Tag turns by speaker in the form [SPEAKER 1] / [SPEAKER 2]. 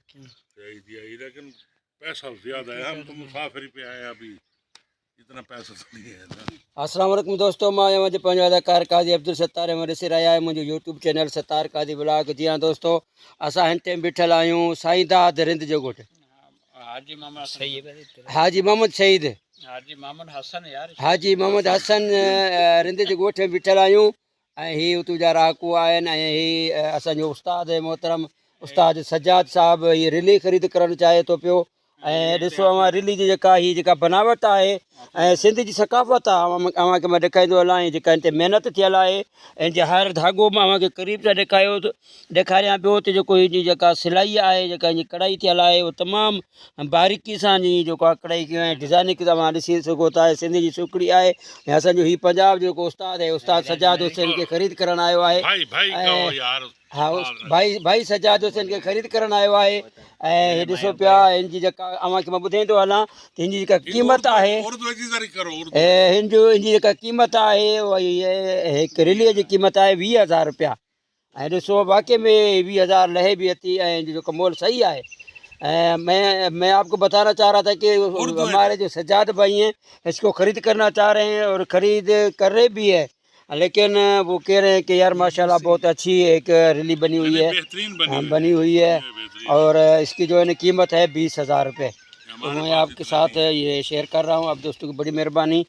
[SPEAKER 1] चाहिए, लेकिन पैसा ज्यादा है। हम तो मुसाफिर पे आए, अभी इतना पैसा तो नहीं है ना।
[SPEAKER 2] अस्सलाम वालेकुम दोस्तों, मां अॼु पंहिंजो अदाकार काज़ी अब्दुल सत्तार में ॾिसी रहिया आहियो मुंहिंजो यूट्यूब चैनल सत्तार काज़ी ब्लॉग। जी हाँ दोस्तों, असां हिन टाइम बीठल आहियूं साईंदाद रिंद जो ॻोठु,
[SPEAKER 3] हाजी मोहम्मद सईद,
[SPEAKER 2] हाजी मोहम्मद शहीद,
[SPEAKER 3] हाजी मोहम्मद हसन यार,
[SPEAKER 2] हाजी मोहम्मद हसन रिंद जे ॻोठ में बीठल आहियूं। ऐं हीअ उतां जा रहाकू आहिनि। ऐं हीअ असांजो उस्ताद मोहतरम उस्ताद सजाद साहिबु हीअ रिली ख़रीद करणु चाहे थो पियो। ऐं ॾिसो अवां रिली जी जेका हीअ जेका बनावट आहे ऐं सिंध जी सकाफ़त आहे, अव्हांखे मां ॾेखारींदो हलां। ऐं जेका हिन ते महिनत थियल आहे ऐं जे हर धाॻो मां अव्हांखे क़रीब सां ॾेखारियां पियो त जेको हिन जी जेका सिलाई आहे, जेका हिन जी कढ़ाई थियल आहे, उहो तमामु बारीकी सां जी जेको आहे कढ़ाई कयूं ऐं डिज़ाइनिंग तव्हां ॾिसी सघो था। सिंध जी सुखड़ी आहे। ऐं असांजो हीउ पंजाब जो जेको उस्ताद आहे, उस्ताद सजाद हुसैन खे ख़रीद करणु आयो आहे।
[SPEAKER 1] भाई कहो यार।
[SPEAKER 2] हा, भाई सजाद हुसैन खे ख़रीद करणु आयो आहे। ऐं हीअ ॾिसो पिया हिन जी जेका अव्हांखे मां ॿुधाईंदो हलां त हिन जी जेका क़ीमत आहे, हिन जी जेका क़ीमत आहे उहा हिकु रिलीअ जी क़ीमत आहे 20,000 रुपया। ऐं ॾिसो वाक़ई में 20,000 लहे भी अती ऐं जेको मोल सही आहे। मैं आपको बताना चाह रहा था कि हमारे जो सजाद भाई हैं इसको ख़रीद करना चाह रहे हैं और ख़रीद कर रहे भी है, लेकिन वो कह रहे हैं कि यार माशाल्लाह बहुत अच्छी एक रिली बनी हुई है, बनी हुई है। और इसकी जो है ना कीमत है 20,000 रुपये। तो मैं आपके साथ ये शेयर कर रहा हूँ। आप दोस्तों की बड़ी मेहरबानी।